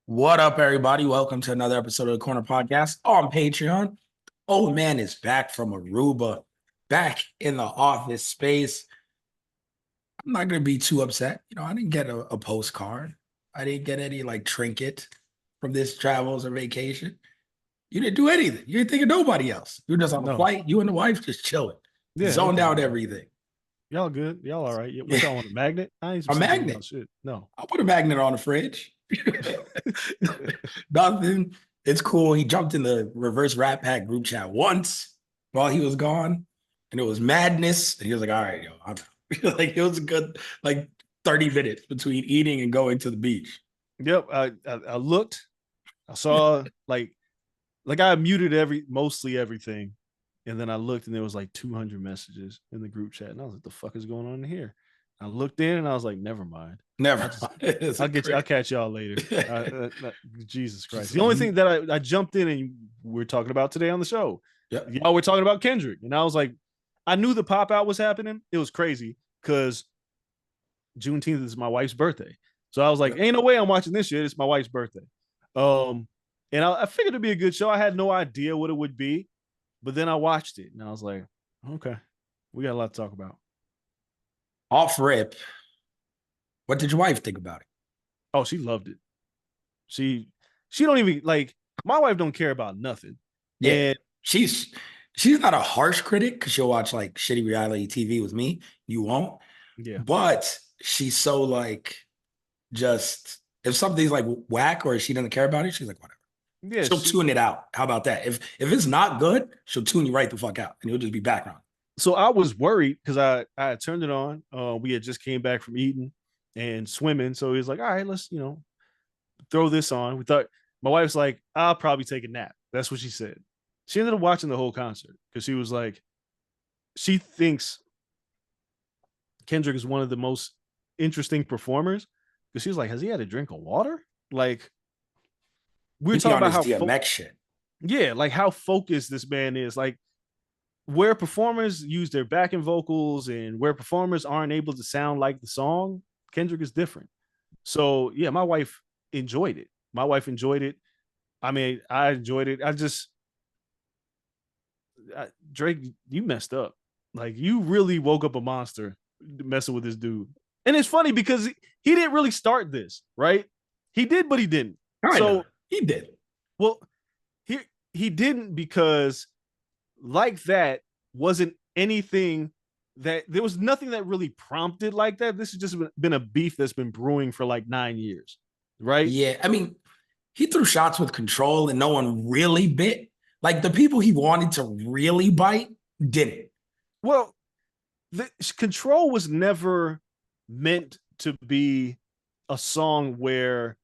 What up, everybody? Welcome to another episode of the Corner Podcast on Patreon. Old man is back from Aruba, back in the office space. I'm not going to be too upset. I didn't get a postcard. I didn't get any trinket from this travels or vacation. You didn't do anything. You didn't think of nobody else. You were just on a No. flight. You and the wife just chilling, Yeah, zoned everything out good. everything. Y'all good? Y'all all right? What y'all want, a magnet? I ain't A seen nothing magnet. about shit. No. I'll put a magnet on the fridge. Nothing. It's cool. He jumped in the reverse Rat Pack group chat once while he was gone, and it was madness. And he was like, "All right, yo, I'm out." Like it was a good 30 minutes between eating and going to the beach. Yep. I looked. I saw like I muted mostly everything, and then I looked and there was like 200 messages in the group chat, and I was like, "The fuck is going on in here?" I looked in and I was like, "Never mind. Never. I'll catch y'all later." Jesus Christ. The only thing that I jumped in and we're talking about today on the show, y'all were talking about Kendrick, and I was like, I knew the pop out was happening. It was crazy because Juneteenth is my wife's birthday, so I was like, ain't no way I'm watching this shit. It's my wife's birthday. And I figured it'd be a good show. I had no idea what it would be, but then I watched it and I was like, okay, we got a lot to talk about. Off rip. What did your wife think about it? Oh, she loved it. She don't even my wife don't care about nothing. Yeah, and she's not a harsh critic because she'll watch shitty reality TV with me. You won't. Yeah, but she's so just if something's whack or she doesn't care about it, she's like, whatever. Yeah, she'll tune it out. How about that? If it's not good, she'll tune you right the fuck out, and it'll just be background. So I was worried because I had turned it on. We had just came back from eating and swimming, so he was like, "All right, let's throw this on." We thought my wife's like, "I'll probably take a nap." That's what she said. She ended up watching the whole concert because she was like, she thinks Kendrick is one of the most interesting performers because she was like, "Has he had a drink of water?" Like, we're talking about how DMX shit. Yeah, like how focused this man is. Like, where performers use their backing vocals and where performers aren't able to sound like the song, Kendrick is different. So yeah, my wife enjoyed it. I mean, I enjoyed it. Drake, you messed up. Like, you really woke up a monster messing with this dude. And it's funny because he didn't really start this, right? He did, but he didn't. He did. Well, he didn't because that wasn't anything that there was nothing that really prompted like that. This has just been a beef that's been brewing for 9 years, right? Yeah, I mean, he threw shots with control and no one really bit. Like, the people he wanted to really bite didn't. Well, the Control was never meant to be a song where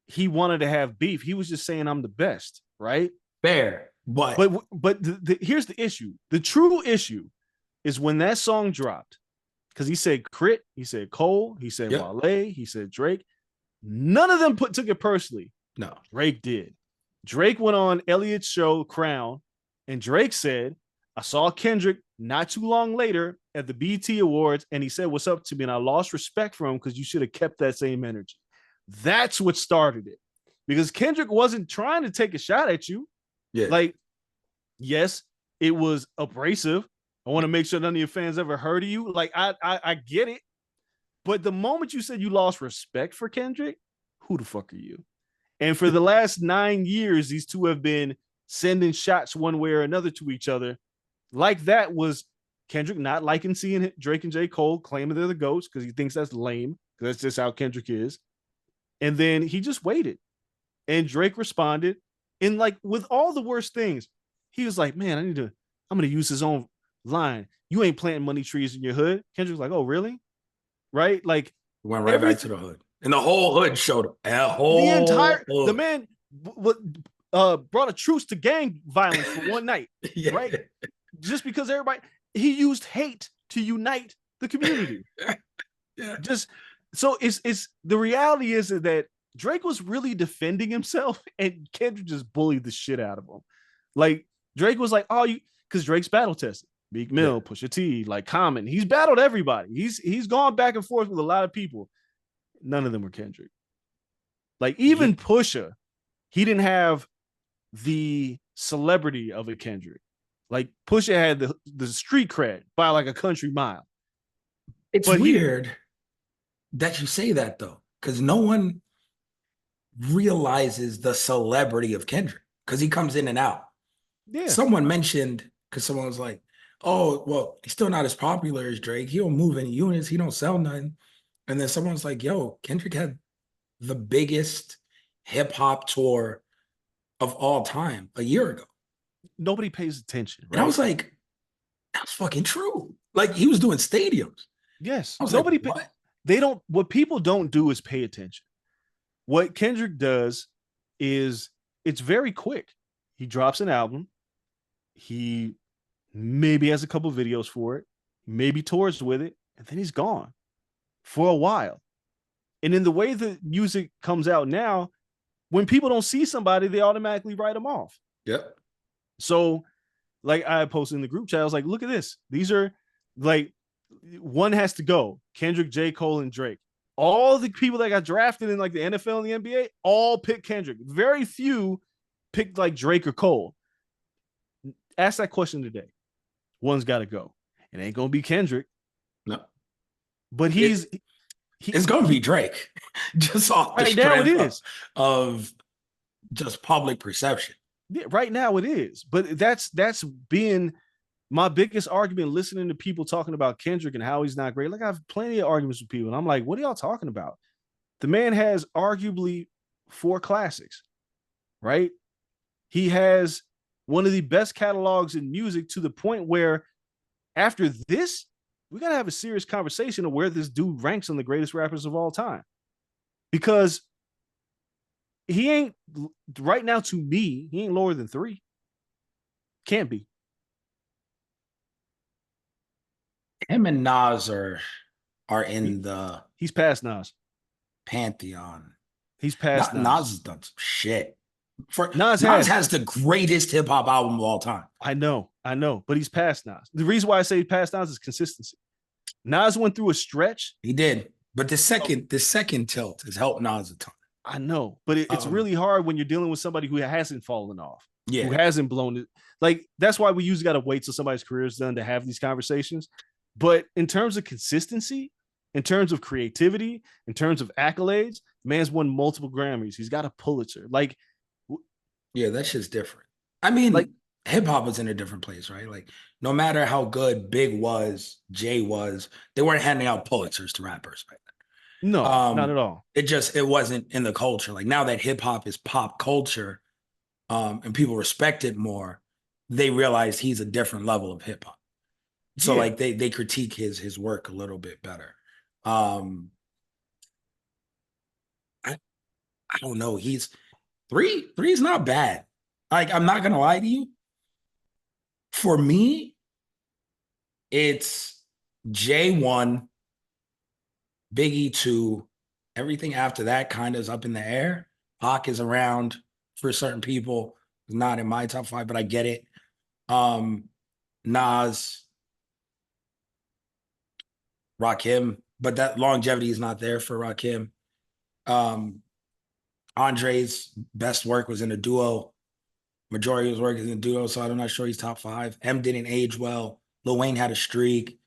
he wanted to have beef. He was just saying, "I'm the best," right? Fair. But here's the issue. The true issue is when that song dropped, because he said Crit, he said Cole, he said Wale, he said Drake. None of them took it personally. No. Drake did. Drake went on Elliot's show, Crown, and Drake said, "I saw Kendrick not too long later at the BET Awards, and he said what's up to me, and I lost respect for him because you should have kept that same energy." That's what started it. Because Kendrick wasn't trying to take a shot at you. Yeah. Yes, it was abrasive. I want to make sure none of your fans ever heard of you. I get it. But the moment you said you lost respect for Kendrick, who the fuck are you? And for the last 9 years, these two have been sending shots one way or another to each other. That was Kendrick not liking seeing Drake and J. Cole claiming they're the GOATs because he thinks that's lame. That's just how Kendrick is. And then he just waited. And Drake responded. And with all the worst things, he was like, "Man, I'm going to use his own line. You ain't planting money trees in your hood." Kendrick's like, "Oh, really?" Right? Went right back to the hood. And the whole hood showed up. The man brought a truce to gang violence for one night. Yeah. Right? Just because he used hate to unite the community. Yeah. So it's the reality is that Drake was really defending himself and Kendrick just bullied the shit out of him. Drake was like, "Oh, because Drake's battle tested. Meek Mill, Pusha T, Common. He's battled everybody. He's gone back and forth with a lot of people. None of them were Kendrick. Like Yeah, even Pusha, he didn't have the celebrity of a Kendrick. Like Pusha had the street cred by like a country mile, it's but he didn't. weird that you say that though, because no one realizes the celebrity of Kendrick because he comes in and out. Yeah, Someone mentioned because someone was like, "Oh, well, he's still not as popular as Drake. He don't move any units. He don't sell nothing." And then someone's like, "Yo, Kendrick had the biggest hip hop tour of all time a year ago," nobody pays attention, and I right? was like, "That's fucking true." Like he was doing stadiums. Yes, I was like, nobody. "What?" They don't. What people don't do is pay attention. What Kendrick does is it's very quick. He drops an album. He maybe has a couple videos for it, maybe tours with it, and then he's gone for a while. And in the way that music comes out now, when people don't see somebody, they automatically write them off. Yep. So, like I posted in the group chat, I was like, look at this. These are like one has to go. Kendrick, J. Cole, and Drake. All the people that got drafted in like the NFL and the NBA all picked Kendrick. Very few picked like Drake or Cole. Ask that question today. One's got to go. It ain't gonna be Kendrick, No. but It, he, it's gonna be he Drake, just off the right now it strength is. of just public perception. Yeah, right now it is. But that's been my biggest argument listening to people talking about Kendrick and how he's not great. Like I have plenty of arguments with people, and I'm like, what are y'all talking about? The man has arguably 4 classics, right? He has one of the best catalogs in music to the point where after this, we got to have a serious conversation of where this dude ranks on the greatest rappers of all time. Because he ain't, right now to me, he ain't lower than 3. Can't be. Him and Nas are He, in the he's past Nas. pantheon. He's past Nas Nas. has done some shit. For Nas Nas has. has the greatest hip hop album of all time. I know, but he's past Nas. The reason why I say past Nas is consistency. Nas went through a stretch. He did, but the Oh, second tilt has helped Nas a ton. I know, but it's Um, really hard when you're dealing with somebody who hasn't fallen off, who yeah, hasn't blown it. Like that's why we usually got to wait till somebody's career is done to have these conversations. But in terms of consistency, in terms of creativity, in terms of accolades, man's won multiple Grammys. He's got a Pulitzer. yeah, that shit's different. I Like mean, hip hop is in a different place, right? Like, no matter how good Big was, Jay was, they weren't handing out Pulitzers to rappers, right? no, not at all. It wasn't in the culture. Like now that hip hop is pop culture, and people respect it more, they realize he's a different level of hip hop. So Yeah, like they critique his work a little bit better. Um, I I don't know. He's three is not bad. Like I'm not gonna lie to you. For me, it's J1, Biggie 2. Everything after that kind of is up in the air. Pac is around for certain people. Not in my top 5, but I get it. Um, Nas, Rakim, but that longevity is not there for Rakim. Um, Andre's best work was in a duo. Majority of his work is in a duo, so I'm not sure he's top 5. M didn't age well. Lil Wayne had a streak.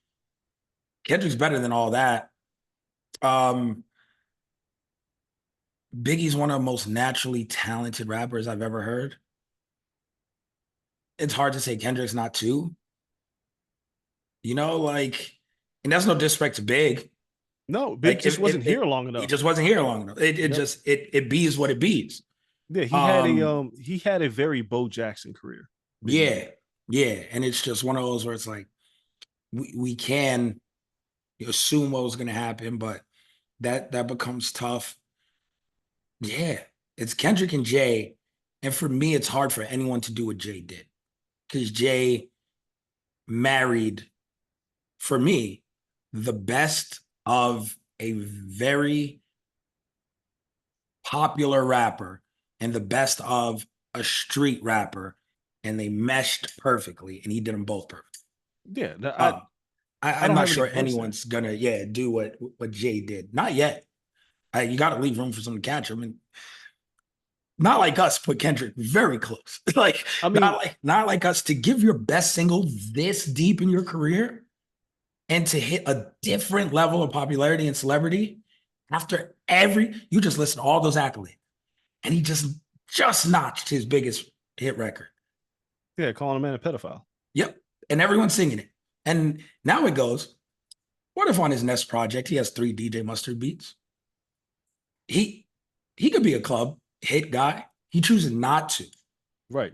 Kendrick's better than all that. Um, Biggie's one of the most naturally talented rappers I've ever heard. It's hard to say Kendrick's not too. Like, and that's no disrespect to Big. no, Big Like, just wasn't if here long he enough. just wasn't here long enough. It Yep. just it bees what it bees. Yeah, Um, he had a very Bo Jackson career. Biggie did. yeah, yeah, and it's just one of those where it's like we can assume what was going to happen, but that becomes tough. Yeah, it's Kendrick and Jay, and for me, it's hard for anyone to do what Jay did because Jay married, for me, the best of a very popular rapper and the best of a street rapper, and they meshed perfectly, and he did them both perfect. Yeah, Um, I I'm don't not have any sure against that. anyone's gonna, do what Jay did. Not yet. You got to leave room for someone to catch him. And not like us, put Kendrick very close. Like, I mean, not like us to give your best single this deep in your career and to hit a different level of popularity and celebrity after you just listen to all those accolades. And he just notched his biggest hit record. yeah, calling a man a pedophile. Yep. And everyone's singing it. And now it goes, what if on his next project he has 3 DJ Mustard beats? He could be a club hit guy. He chooses not to. Right.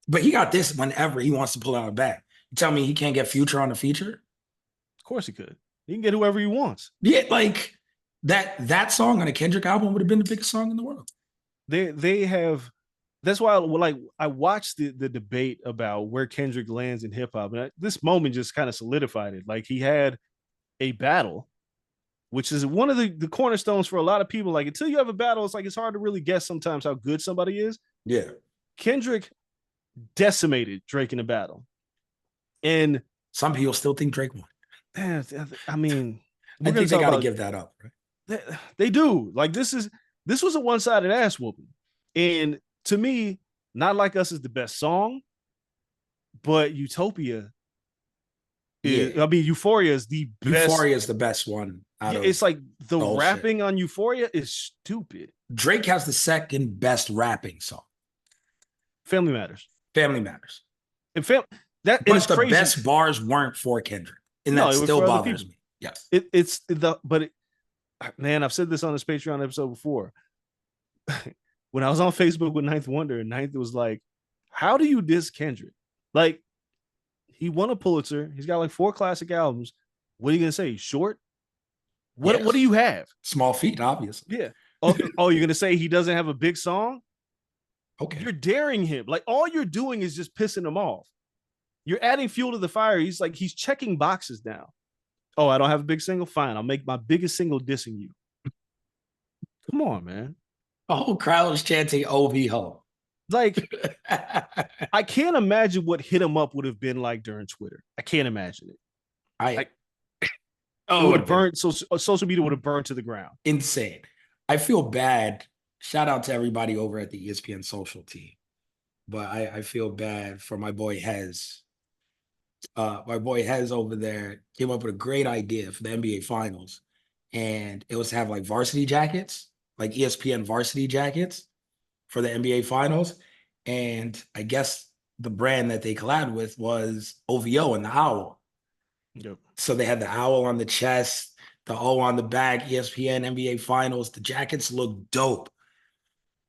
But he got this whenever he wants to pull out a bag. You tell me he can't get Future on the feature? Of course he could. He can get whoever he wants. Yeah, like that song on a Kendrick album would have been the biggest song in the world. They have. That's why I watched the debate about where Kendrick lands in hip hop, and this moment just kind of solidified it. Like, he had a battle, which is one of the cornerstones for a lot of people. Like, until you have a battle, it's like it's hard to really guess sometimes how good somebody is. Yeah. Kendrick decimated Drake in a battle, and some people still think Drake won. I mean, I think they got to give that up, right? They do. Like, this was a one-sided ass whooping, and to me, Not Like Us is the best song, but Utopia Euphoria is the best. Euphoria is the best one. It's like the rapping on Euphoria is stupid. Drake has the second best rapping song. Family Matters. Family Matters. And but the crazy. Best bars weren't for Kendrick. And that still bothers me. Yes. Man, I've said this on this Patreon episode before. When I was on Facebook with Ninth Wonder, and Ninth was like, how do you diss Kendrick? Like, he won a Pulitzer. He's got like 4 classic albums. What are you going to say? He's short? What do you have? Small feet, obviously. Yeah. Oh, you're going to say he doesn't have a big song? Okay. You're daring him. Like, all you're doing is just pissing him off. You're adding fuel to the fire. He's checking boxes now. Oh, I don't have a big single? Fine. I'll make my biggest single dissing you. Come on, man. The whole crowd was chanting OVO. Like, I can't imagine what Hit 'Em Up would have been like during Twitter. I can't imagine it. It would have burned. So social media would have burned to the ground. Insane. I feel bad. Shout out to everybody over at the ESPN social team. But I feel bad for my boy Hez. My boy Hez over there came up with a great idea for the NBA Finals. And it was to have like varsity jackets, like ESPN varsity jackets for the NBA Finals. And I guess the brand that they collabed with was OVO and the owl. Yep. So they had the owl on the chest, the O on the back, ESPN NBA Finals. The jackets look dope.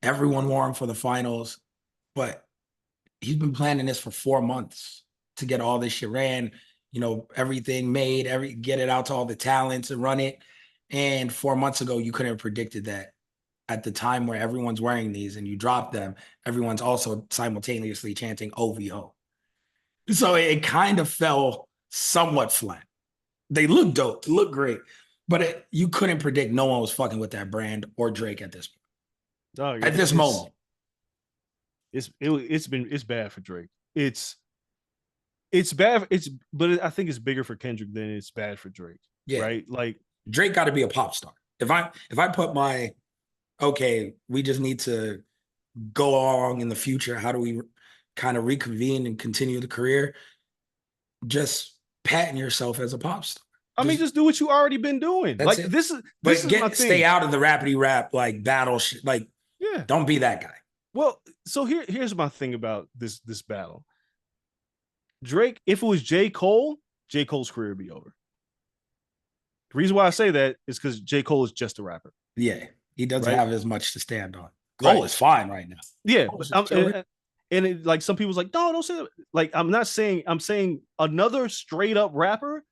Everyone wore them for the finals. But he's been planning this for 4 months to get all this shit ran, everything made, get it out to all the talents and run it. And 4 months ago, you couldn't have predicted that at the time where everyone's wearing these and you drop them, everyone's also simultaneously chanting OVO. So it kind of fell somewhat flat. They look dope, look great, but you couldn't predict no one was fucking with that brand or Drake at this point. At this moment. It's bad for Drake. It's bad. But I think it's bigger for Kendrick than it's bad for Drake. Yeah. Right. Like, Drake got to be a pop star. If I put we just need to go along in the future. How do we kind of reconvene and continue the career? Just patting yourself as a pop star. Just do what you already been doing. Like, this is my thing. Stay out of the rapidy rap, like battle shit. Like, yeah, don't be that guy. Well, so here's my thing about this battle. Drake, if it was J. Cole's career would be over. The reason why I say that is because J. Cole is just a rapper. Yeah, he doesn't have as much to stand on. Cole is fine right now. Yeah, and like some people's like, no, don't say that. Like, I'm not saying. I'm saying another straight up rapper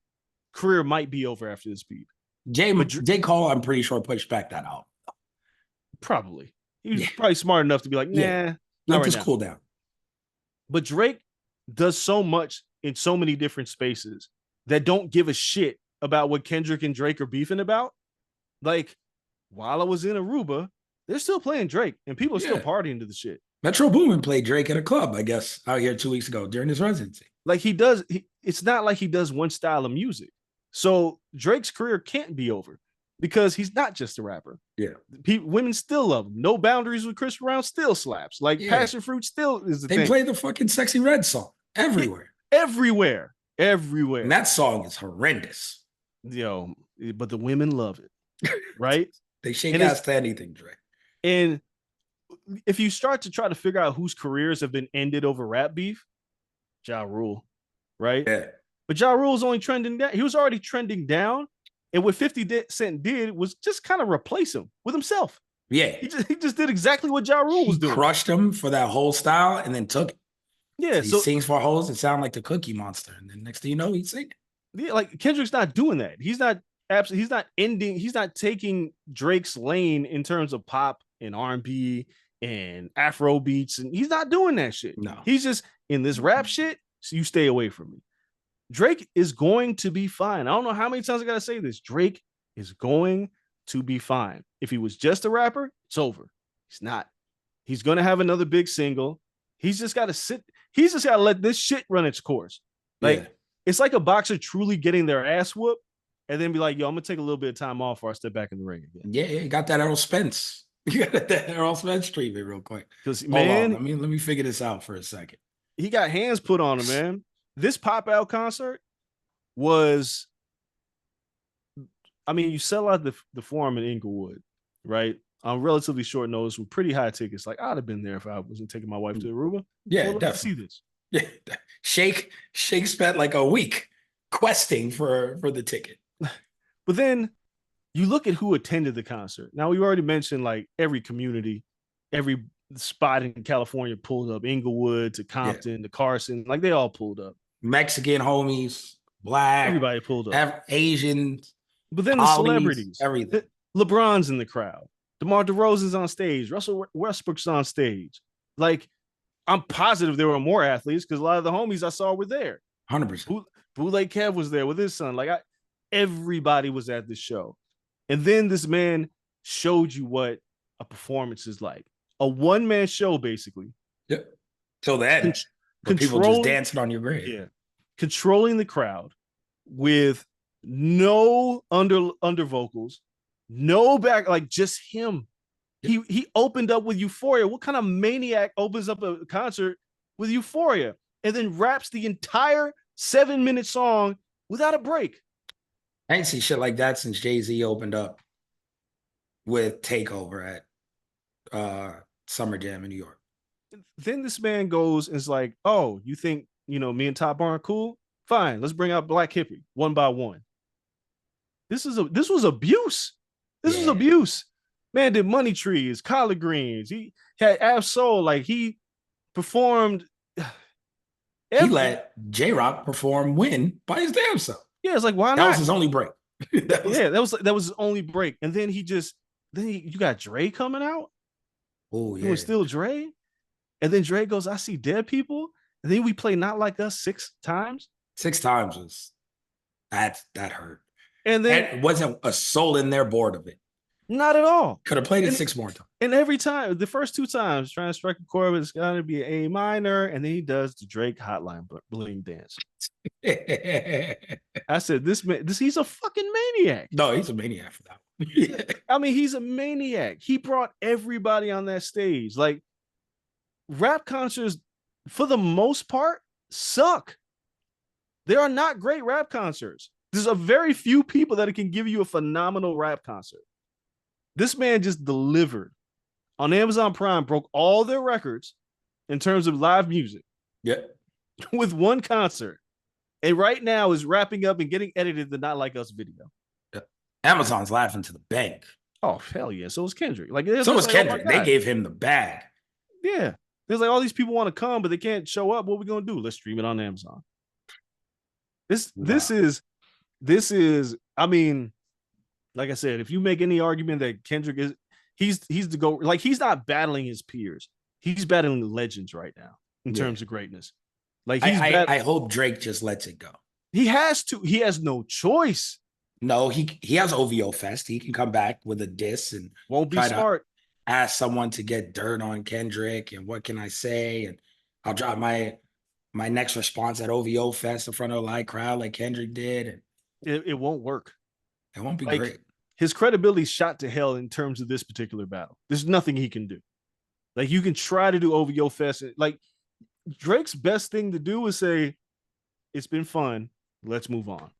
career might be over after this beat. J. Cole, I'm pretty sure pushed back that out. Probably. He was probably smart enough to be like, nah, let this cool down. But Drake does so much in so many different spaces that don't give a shit about what Kendrick and Drake are beefing about. Like, while I was in Aruba, they're still playing Drake, and people are still partying to the shit. Metro Boomin played Drake at a club, I guess, out here 2 weeks ago during his residency. Like, he does. It's not like he does one style of music. So Drake's career can't be over. because he's not just a rapper. Yeah. Women still love him. No Boundaries with Chris Brown still slaps. Like Yeah. Passion Fruit still is the They thing. play the fucking Sexy Red song everywhere. Everywhere. And that song is horrendous. Yo, but the women love it, right? They shake ass to anything, Dre. And if you start to try to figure out whose careers have been ended over rap beef, Ja Rule, right? Yeah. But Ja Rule was only trending down. He was already trending down. And what 50 Cent did was just kind of replace him with himself. Yeah. He just did exactly what Ja Rule was doing. Crushed him for that whole style and then took it. Yeah. So he sings for hoes that sound like the Cookie Monster. And then next thing you know, he's singing. Yeah, like Kendrick's not doing that. He's not taking Drake's lane in terms of pop and R&B and Afro beats. And he's not doing that shit. No. He's just in this rap shit. So you stay away from me. Drake is going to be fine. I don't know how many times I got to say this. Drake is going to be fine. If he was just a rapper, it's over. He's not. He's going to have another big single. He's just got to sit. He's just got to let this shit run its course. Like, It's like a boxer truly getting their ass whooped and then be like, yo, I'm going to take a little bit of time off before I step back in the ring again. Yeah, you got that Errol Spence. You got that Errol Spence treatment real quick. Because, man, let me figure this out for a second. He got hands put on him, man. This Pop Out concert was, I mean, you sell out the Forum in Inglewood, right? On relatively short notice with pretty high tickets. Like, I'd have been there if I wasn't taking my wife to Aruba. Yeah, definitely. See this. Yeah, Shake spent like a week questing for the ticket. But then you look at who attended the concert. Now, we already mentioned like every community, every spot in California pulled up. Inglewood to Compton to Carson, like they all pulled up. Mexican homies, Black, everybody pulled up. Asians. But then the celebrities, everything. LeBron's in the crowd. DeMar DeRozan's on stage. Russell Westbrook's on stage. Like, I'm positive there were more athletes because a lot of the homies I saw were there. 100%. Bootleg Kev was there with his son. Like, everybody was at this show. And then this man showed you what a performance is like. A one-man show, basically. Yep. Till the end. People just dancing on your grave. Yeah. Controlling the crowd with no under vocals, no back, like just him. Yep. He opened up with Euphoria. What kind of maniac opens up a concert with Euphoria and then raps the entire 7-minute song without a break? I ain't seen shit like that since Jay-Z opened up with Takeover at Summer Jam in New York. Then this man goes and is like, oh, you think, me and Top aren't cool? Fine, let's bring out Black Hippie one by one. This was abuse. This was abuse. Man did Money Trees, Collard Greens. He had Ab-Soul. Like, he performed. He let J-Rock perform Win by his damn self. Yeah, it's like, why not? That was his only break. that was his only break. And then you got Dre coming out. Oh, yeah. It was still Dre. And then Dre goes, I see dead people. And then we play Not Like Us 6 times. 6 times was that hurt. And then it wasn't a soul in there bored of it. Not at all. Could have played it 6 more times. And every time, the first 2 times, trying to strike a chord, it's going to be an A minor, and then he does the Drake Hotline Bling dance. I said, this man, he's a fucking maniac. No, he's a maniac for that. I mean, he's a maniac. He brought everybody on that stage. Like, rap concerts, for the most part, suck. There are not great rap concerts. There's a very few people that can give you a phenomenal rap concert. This man just delivered on Amazon Prime, broke all their records in terms of live music. Yeah. With one concert. And right now is wrapping up and getting edited the Not Like Us video. Yeah. Amazon's laughing to the bank. Oh, hell yeah. So was Kendrick. So was Kendrick. Oh, they gave him the bag. Yeah. There's like all these people want to come, but they can't show up. What are we going to do? Let's stream it on Amazon. This is, I mean, like I said, if you make any argument that Kendrick is, he's the GOAT, like, he's not battling his peers. He's battling the legends right now in terms of greatness. Like, I hope Drake just lets it go. He has to. He has no choice. No, he has OVO Fest. He can come back with a diss and won't be smart. Ask someone to get dirt on Kendrick and what can I say? And I'll drop my next response at OVO Fest in front of a live crowd like Kendrick did. And it won't work. It won't be great. his credibility shot to hell in terms of this particular battle. There's nothing he can do. Like, you can try to do OVO Fest. Like, Drake's best thing to do is say, it's been fun. Let's move on.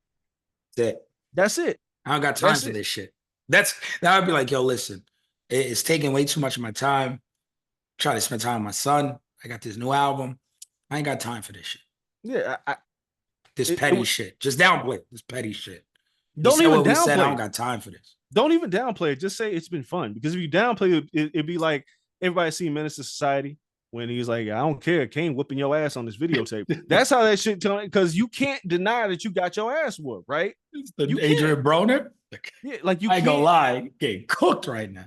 That's it. That's it. I don't got time for this shit. That would be like, yo, listen, it's taking way too much of my time. Try to spend time with my son. I got this new album. I ain't got time for this shit. Yeah. This petty shit. Just downplay this petty shit. Don't even downplay. I don't got time for this. Don't even downplay it. Just say it's been fun. Because if you downplay it, it'd be like everybody seen Menace to Society when he's like, I don't care, Kane whipping your ass on this videotape. That's how that shit, because you can't deny that you got your ass whooped, right? It's the Adrian Broner. Yeah, like you I ain't gonna lie, getting cooked right now.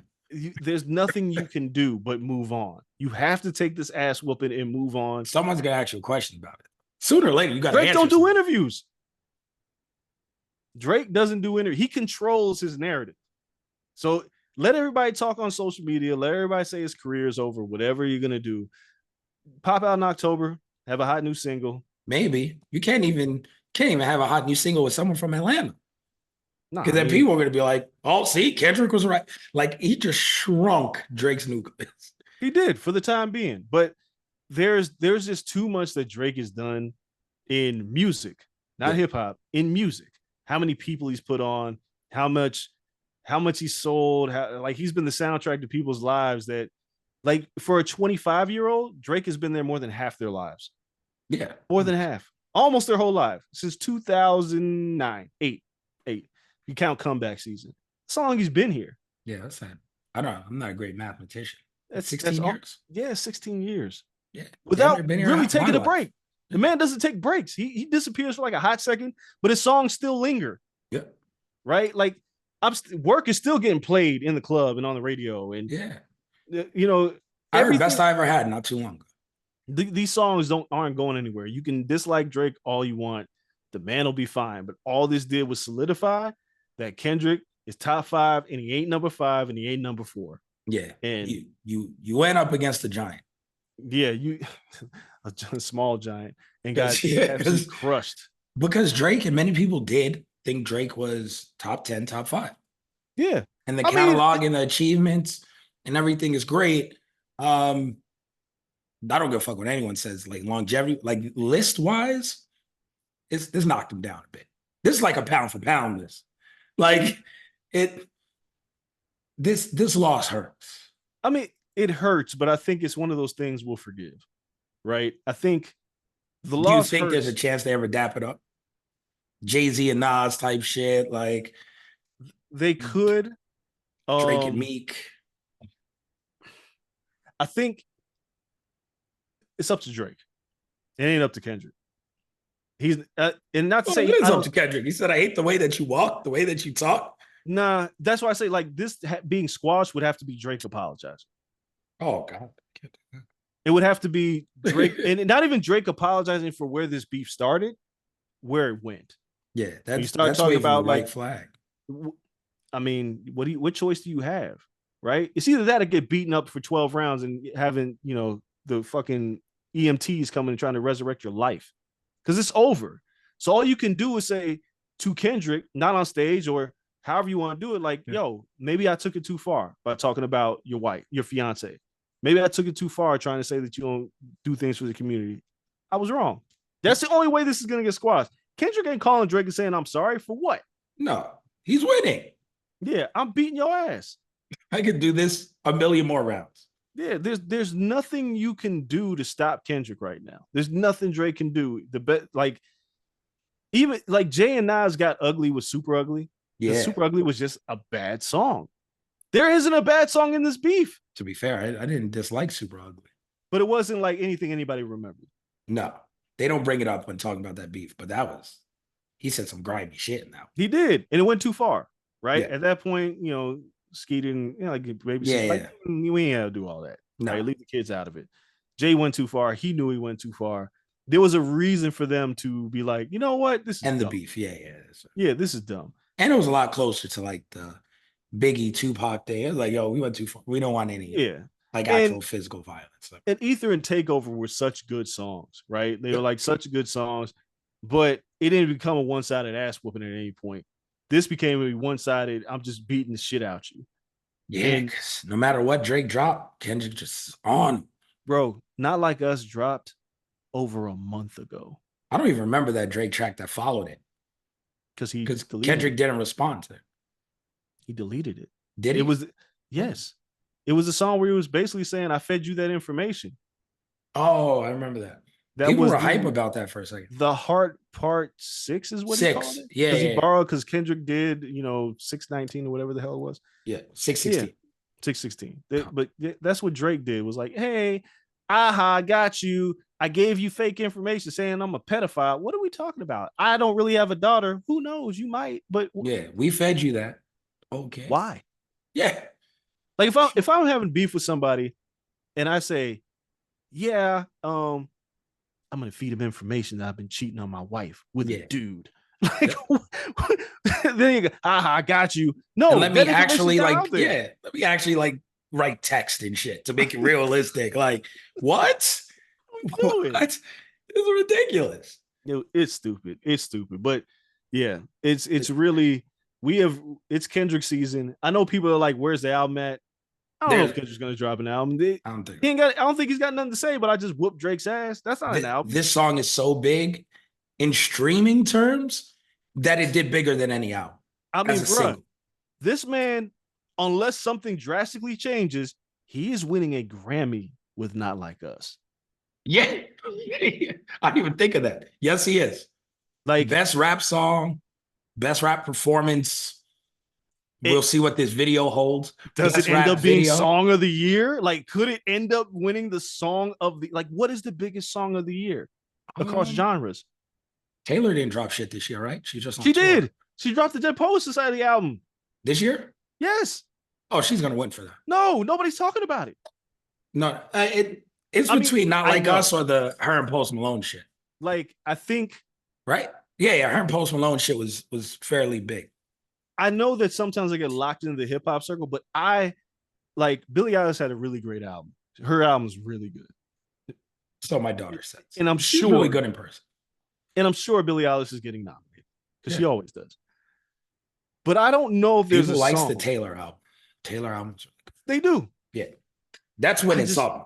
There's nothing you can do but move on. You have to take this ass whooping and move on. Someone's gonna ask you a question about it. Sooner or later, you got to Drake answer. Don't do interviews. Drake doesn't do interviews. He controls his narrative. So let everybody talk on social media. Let everybody say his career is over. Whatever you're gonna do, pop out in October. Have a hot new single. Maybe you can't even have a hot new single with someone from Atlanta. Because then people are going to be like, oh, see, Kendrick was right. Like, he just shrunk Drake's nucleus. He did for the time being. But there's just too much that Drake has done in music, not hip hop, in music. How many people he's put on, how much he sold, like he's been the soundtrack to people's lives that, like, for a 25-year-old, Drake has been there more than half their lives. Yeah. More than half. Almost their whole life. Since 2009, 8. You count comeback season. That's how long he's been here. Yeah, that's sad. I'm not a great mathematician. That's 16 years. Yeah, 16 years. Yeah. Without really taking a break. The man doesn't take breaks. He disappears for like a hot second, but his songs still linger. Yeah. Right? Like, work is still getting played in the club and on the radio. And I heard Best I Ever Had not too long ago. These songs aren't going anywhere. You can dislike Drake all you want. The man will be fine. But all this did was solidify that Kendrick is top 5 and he ain't number 5 and he ain't number 4. Yeah. And you went up against a giant. Yeah, a small giant, and got crushed. Because Drake and many people did think Drake was top 10, top 5. Yeah. And the catalog and the achievements and everything is great. I don't give a fuck what anyone says, like longevity, like list-wise, this knocked him down a bit. This is like a pound for pound list. Like this loss hurts. I mean, it hurts, but I think it's one of those things we'll forgive, right? I think the loss. Do you think there's a chance they ever dap it up? Jay-Z and Nas type shit, like they could. Drake and Meek. I think it's up to Drake. It ain't up to Kendrick. He's and not to say it is up to Kendrick. He said, "I hate the way that you walk, the way that you talk." Nah, that's why I say like this being squashed would have to be Drake apologizing. Oh God, it would have to be Drake, and not even Drake apologizing for where this beef started, where it went. Yeah, you start talking about like flag. I mean, what choice do you have? Right? It's either that or get beaten up for 12 rounds and having the fucking EMTs coming and trying to resurrect your life. Because it's over. So all you can do is say to Kendrick, not on stage or however you want to do it, like, yo, maybe I took it too far by talking about your wife, your fiance. Maybe I took it too far trying to say that you don't do things for the community. I was wrong. That's the only way this is going to get squashed. Kendrick ain't calling Drake and saying, I'm sorry for what? No, he's winning. Yeah, I'm beating your ass. I could do this a million more rounds. Yeah, there's nothing you can do to stop Kendrick right now. There's nothing Drake can do. Even like Jay and Nas got ugly with Super Ugly. Yeah, Super Ugly was just a bad song. There isn't a bad song in this beef. To be fair, I didn't dislike Super Ugly, but it wasn't like anything anybody remembered. No, they don't bring it up when talking about that beef. But he said some grimy shit in that one. He did, and it went too far. Right at that point, Skeeting, like baby, like, we ain't got to do all that. No, right? Leave the kids out of it. Jay went too far. He knew he went too far. There was a reason for them to be like, you know what, this is dumb. The beef, yeah, this is dumb. And it was a lot closer to like the Biggie Tupac thing. It was like, yo, we went too far. We don't want any actual physical violence. And Ether and Takeover were such good songs, right? They were like such good songs, but it didn't become a one-sided ass whooping at any point. This became a one-sided, I'm just beating the shit out you. Yeah, 'cause no matter what Drake dropped, Kendrick just on. Bro, Not Like Us dropped over a month ago I don't even remember that Drake track that followed it because he because deleted Kendrick it. didn't respond to it. He deleted it. Did It he? was yes. It was a song where he was basically saying, I fed you that information. Oh, I remember that. That People was were hype about that for a second. the Heart Part 6 is what he called 6. it. Yeah, Because he yeah, borrowed, because Kendrick did, 619 or whatever the hell it was. yeah. Yeah, 616. 616. But that's what Drake did, was like, hey, aha, got you. I gave you fake information saying I'm a pedophile. What are we talking about? I don't really have a daughter. Who knows? You might, but Yeah, we fed you that. Okay. why? Yeah. Like if I'm having beef with somebody and I say, yeah, I'm gonna feed him information that I've been cheating on my wife with a Yeah. dude. Like, then you go, haha, I got you. No, And let me that information's actually not out there. let me actually write text and shit to make it realistic. Like, what? What are we doing? What? It's ridiculous. It's stupid. It's stupid. But yeah, it's really it's Kendrick season. I know people are like, where's the album at? I don't know if Kendrick's gonna drop an album. I don't think I don't think he's got nothing to say, but I just whooped Drake's ass. That's not an album. this song is so big in streaming terms that it did bigger than any album. I mean, as a single. This man, unless something drastically changes, he is winning a Grammy with Not Like Us. Yeah. I didn't even think of that. Yes, he is. Like, best rap song, best rap performance. We'll see what this video holds. Does Best it end rap up being video. song of the year? Like, could it end up winning the song of the, like, what is the biggest song of the year across genres? Taylor didn't drop shit this year, right? She just She did. She dropped the Dead Poet Society album this year. Yes. Oh, she's gonna win for that. No, nobody's talking about it. No, it's between Not Like Us or the her and Post Malone shit. Like, I think, right? Yeah, her and Post Malone shit was fairly big. I know that sometimes I get locked into the hip hop circle, but I like Billie Eilish had a really great album. Her album's really good. So my daughter says, and she's really good in person. And I'm sure Billie Eilish is getting nominated because she always does. But I don't know if there's People a likes song. the Taylor album. Taylor albums. They do. Yeah, that's winning something.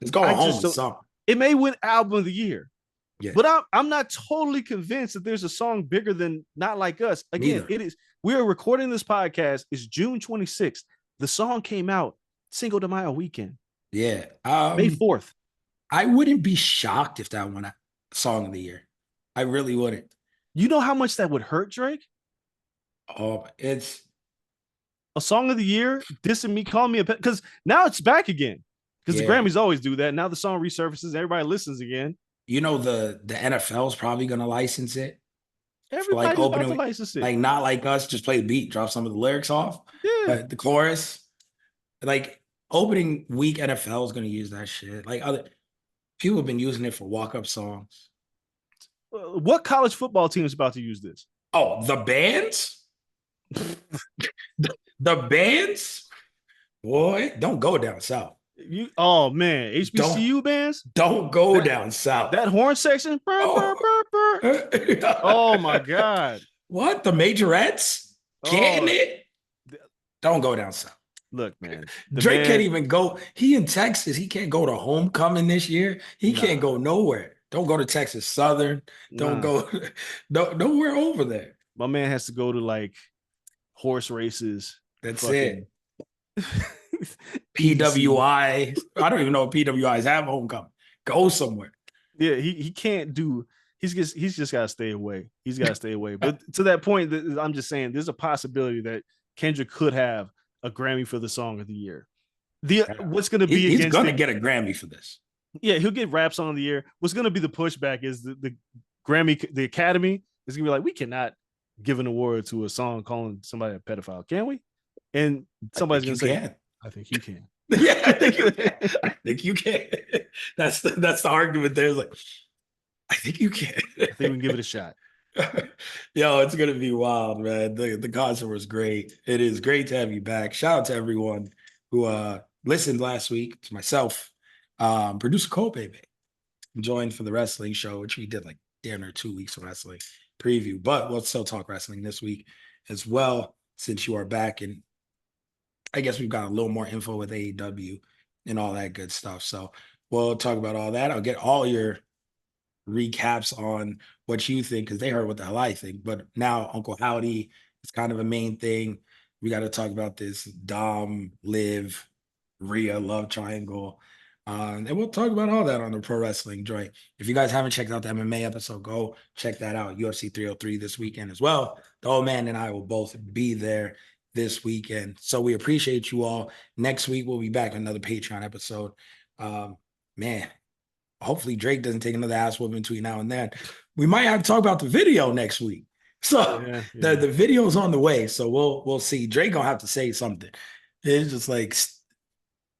It's going home with something. It may win album of the year. Yeah. But I'm not totally convinced that there's a song bigger than Not Like Us. Again, it is. We are recording this podcast. It's June 26th. The song came out Cinco de Mayo weekend. Yeah. May 4th. I wouldn't be shocked if that won a song of the year. I really wouldn't. You know how much that would hurt Drake? Oh, it's a song of the year dissing me, calling me a pet, because now it's back again. Because the Grammys always do that. Now the song resurfaces, everybody listens again. You know, the NFL is probably going to license it. Everybody's about to license it. Like Not Like Us, just play the beat, drop some of the lyrics off. Yeah. The chorus. Like opening week NFL is going to use that shit. Like other people have been using it for walk-up songs. What college football team is about to use this? Oh, the bands? the bands? Boy, don't go down south. Oh man, HBCU bands? Don't go down south. That horn section? Oh my God. What? The majorettes? Getting it? Don't go down south. Look, man. Drake can't even go. He in Texas. He can't go to homecoming this year. He can't go nowhere. Don't go to Texas Southern. Don't go nowhere over there. My man has to go to like horse races. That's it. PWI. I don't even know if PWIs have homecoming. Go somewhere. Yeah, he can't do. He's just got to stay away. He's got to stay away. But to that point, I'm just saying, there's a possibility that Kendrick could have a Grammy for the song of the year. What's going to be? He's going to get a Grammy for this. Yeah, he'll get rap song of the year. What's going to be the pushback is the Grammy, the Academy is going to be like, we cannot give an award to a song calling somebody a pedophile, can we? And somebody's going to say, I think you can. Yeah, I think you can. I think you can. That's the argument there. It's like, I think you can. I think we can give it a shot. Yo, it's gonna be wild, man. The concert was great. It is great to have you back. Shout out to everyone who listened last week. To myself, producer Cole, baby, joined for the wrestling show, which we did like damn near 2 weeks of wrestling preview. But we'll still talk wrestling this week. as well, since you are back. And I guess we've got a little more info with AEW and all that good stuff. So we'll talk about all that. I'll get all your recaps on what you think because they heard what the hell I think. But now Uncle Howdy is kind of a main thing. We got to talk about this Dom, Liv, Rhea love triangle. And we'll talk about all that on the pro wrestling joint. If you guys haven't checked out the MMA episode, go check that out. UFC 303 this weekend as well. The old man and I will both be there this weekend. So we appreciate you all. Next week, we'll be back with another Patreon episode. Man, hopefully Drake doesn't take another ass whooping between now and then. We might have to talk about the video next week. So the video's on the way. So we'll see. Drake gonna have to say something. It's just like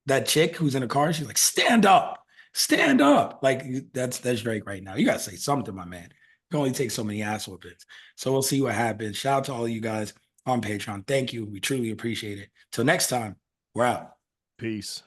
that chick who's in the car. She's like, stand up, stand up. Like that's Drake right now. You gotta say something, my man. You can only take so many ass whoopings. So we'll see what happens. Shout out to all of you guys on Patreon. Thank you. We truly appreciate it. Till next time, we're out. Peace.